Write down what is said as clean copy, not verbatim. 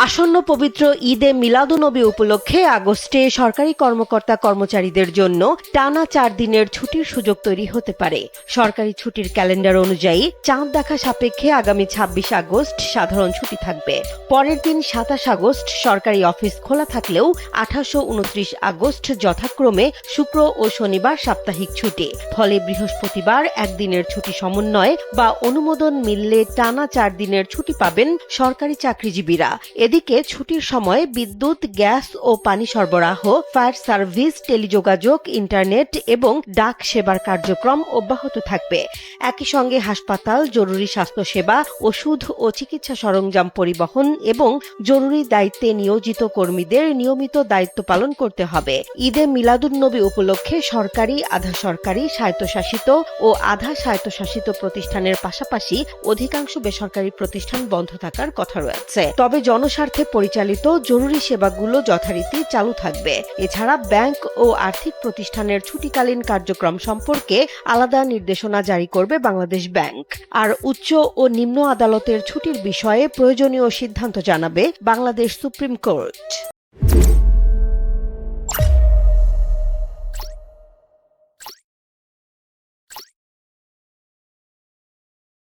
আসন্ন পবিত্র ঈদে মিলাদুনবী উপলক্ষে আগস্টে সরকারি কর্মকর্তা কর্মচারীদের জন্য টানা ৪ দিনের ছুটির সুযোগ তৈরি হতে পারে। সরকারি ছুটির ক্যালেন্ডার অনুযায়ী চাঁদ দেখা সাপেক্ষে আগামী ২৬ আগস্ট সাধারণ ছুটি থাকবে। পরের দিন ২৭ আগস্ট সরকারি অফিস খোলা থাকলেও ২৮ ও ২৯ আগস্ট যথাক্রমে শুক্র ও শনিবার সাপ্তাহিক ছুটি। ফলে বৃহস্পতিবার একদিনের ছুটি সমন্বয় বা অনুমোদন মিললে টানা ৪ দিনের ছুটি পাবেন সরকারি চাকরিজীবীরা। এদিকে ছুটির সময় বিদ্যুৎ, গ্যাস ও পানি সরবরাহ, ফায়ার সার্ভিস, টেলিযোগাযোগ, ইন্টারনেট এবং ডাক সেবার কার্যক্রম অব্যাহত থাকবে। একই সঙ্গে হাসপাতাল, জরুরি স্বাস্থ্যসেবা, ওষুধ ও চিকিৎসা সরঞ্জাম পরিবহন এবং জরুরি দায়িত্বে নিয়োজিত কর্মীদের নিয়মিত দায়িত্ব পালন করতে হবে। ঈদে মিলাদুন্নবী উপলক্ষে সরকারি, আধা সরকারি, স্বায়ত্তশাসিত ও আধা স্বায়ত্তশাসিত প্রতিষ্ঠানের পাশাপাশি অধিকাংশ বেসরকারি প্রতিষ্ঠান বন্ধ থাকার কথা রয়েছে। তবে জনস্বার্থে পরিচালিত জরুরি সেবাগুলো যথারীতি চালু থাকবে। এছাড়া ব্যাংক ও আর্থিক প্রতিষ্ঠানের ছুটিকালীন কার্যক্রম সম্পর্কে আলাদা নির্দেশনা জারি করবে বাংলাদেশ ব্যাংক। আর উচ্চ ও নিম্ন আদালতের ছুটির বিষয়ে প্রয়োজনীয় সিদ্ধান্ত জানাবে বাংলাদেশ সুপ্রিম কোর্ট।